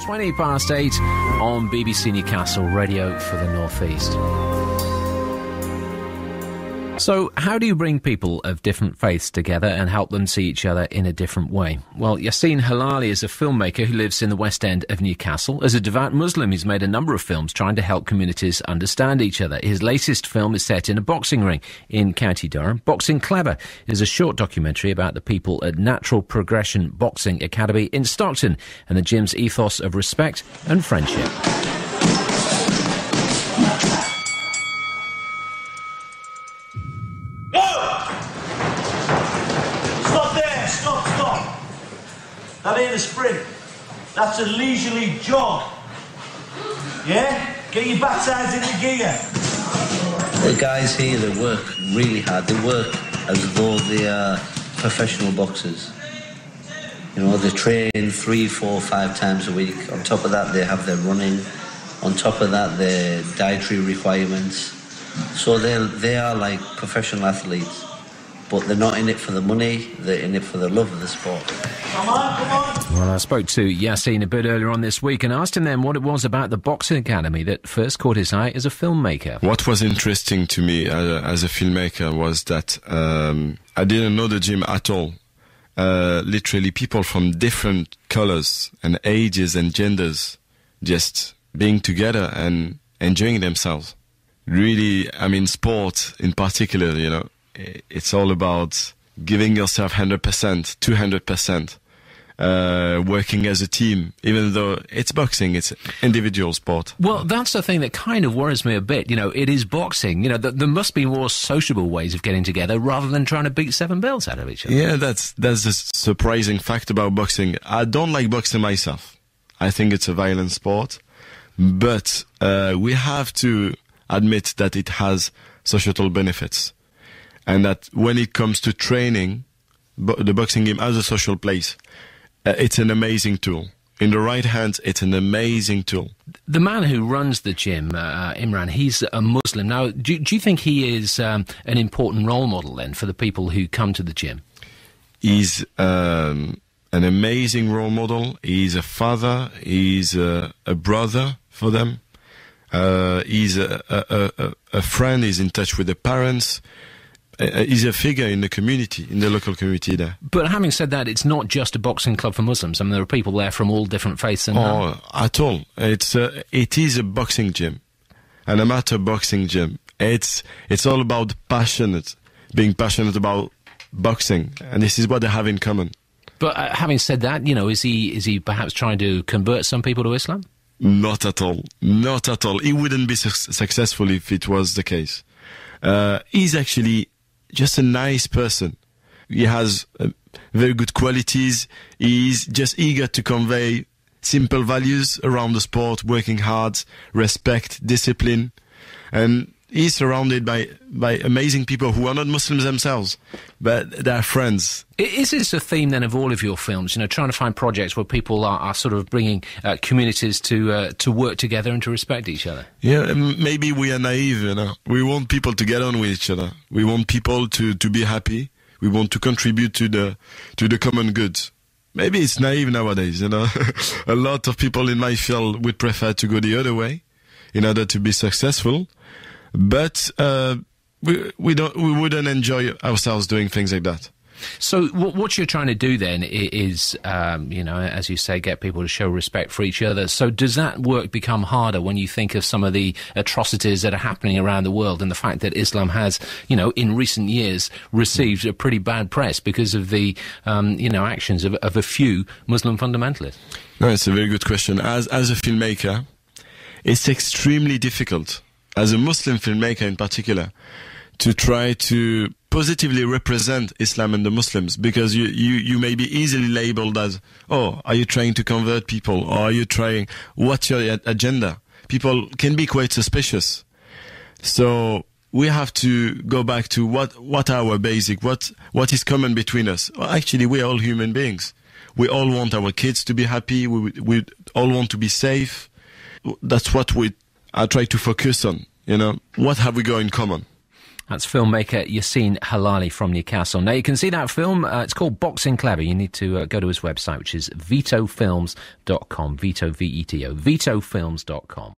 8 on BBC Newcastle, radio for the North East. So, how do you bring people of different faiths together and help them see each other in a different way? Well, Yacine Helali is a filmmaker who lives in the West End of Newcastle. As a devout Muslim, he's made a number of films trying to help communities understand each other. His latest film is set in a boxing ring in County Durham. Boxing Clever is a short documentary about the people at Natural Progression Boxing Academy in Stockton and the gym's ethos of respect and friendship. That ain't a sprint. That's a leisurely jog. Yeah? Get your backsides into gear. The guys here, they work really hard. They work as though they are professional boxers. You know, they train 3, 4, 5 times a week. On top of that, they have their running. On top of that, their dietary requirements. So they are like professional athletes. But they're not in it for the money, they're in it for the love of the sport. Come on. Well, I spoke to Yacine a bit earlier on this week and asked him then what it was about the Boxing Academy that first caught his eye as a filmmaker. What was interesting to me as a filmmaker was that I didn't know the gym at all. Literally people from different colors and ages and genders just being together and enjoying themselves. Really, I mean, sport in particular, you know, it's all about giving yourself 100%, 200%, working as a team, even though it's boxing, it's individual sport. Well, that's the thing that kind of worries me a bit. You know, it is boxing. You know, there must be more sociable ways of getting together rather than trying to beat 7 belts out of each other. Yeah, that's the surprising fact about boxing. I don't like boxing myself. I think it's a violent sport. But we have to admit that it has societal benefits. And that when it comes to training, the boxing game as a social place, it's an amazing tool. In the right hands, it's an amazing tool. The man who runs the gym, Imran, he's a Muslim. Now, do you think he is an important role model then for the people who come to the gym? He's an amazing role model. He's a father. He's a brother for them. He's a friend. He's in touch with the parents. He's a figure in the community, in the local community there. But having said that, it's not just a boxing club for Muslims. I mean, there are people there from all different faiths. And at all. It is a boxing gym, an amateur boxing gym. It's all about being passionate about boxing, and this is what they have in common. But having said that, you know, is he perhaps trying to convert some people to Islam? Not at all. Not at all. He wouldn't be successful if it was the case. He's actually just a nice person. He has very good qualities. He's just eager to convey simple values around the sport, working hard, respect, discipline. And he's surrounded by amazing people who are not Muslims themselves, but they're friends. Is this a theme then of all of your films? You know, trying to find projects where people are sort of bringing communities to work together and to respect each other? Yeah, maybe we are naive, you know. We want people to get on with each other. We want people to be happy. We want to contribute to the common good. Maybe it's naive nowadays, you know. A lot of people in my field would prefer to go the other way in order to be successful. But we wouldn't enjoy ourselves doing things like that. So what you're trying to do then is, you know, as you say, get people to show respect for each other. So does that work become harder when you think of some of the atrocities that are happening around the world and the fact that Islam has, you know, in recent years received a pretty bad press because of the, you know, actions of a few Muslim fundamentalists? No, it's a very good question. As a filmmaker, it's extremely difficult, as a Muslim filmmaker in particular, to try to positively represent Islam and the Muslims, because you may be easily labeled as, oh, are you trying to convert people, or are you trying, what's your agenda? People can be quite suspicious. So we have to go back to what are our basic, what is common between us. Well, actually, we are all human beings. We all want our kids to be happy. We all want to be safe. That's what I try to focus on. You know, what have we got in common? That's filmmaker Yacine Helali from Newcastle. Now, you can see that film. It's called Boxing Clever. You need to go to his website, which is vetofilms.com. Veto, V-E-T-O, vetofilms.com.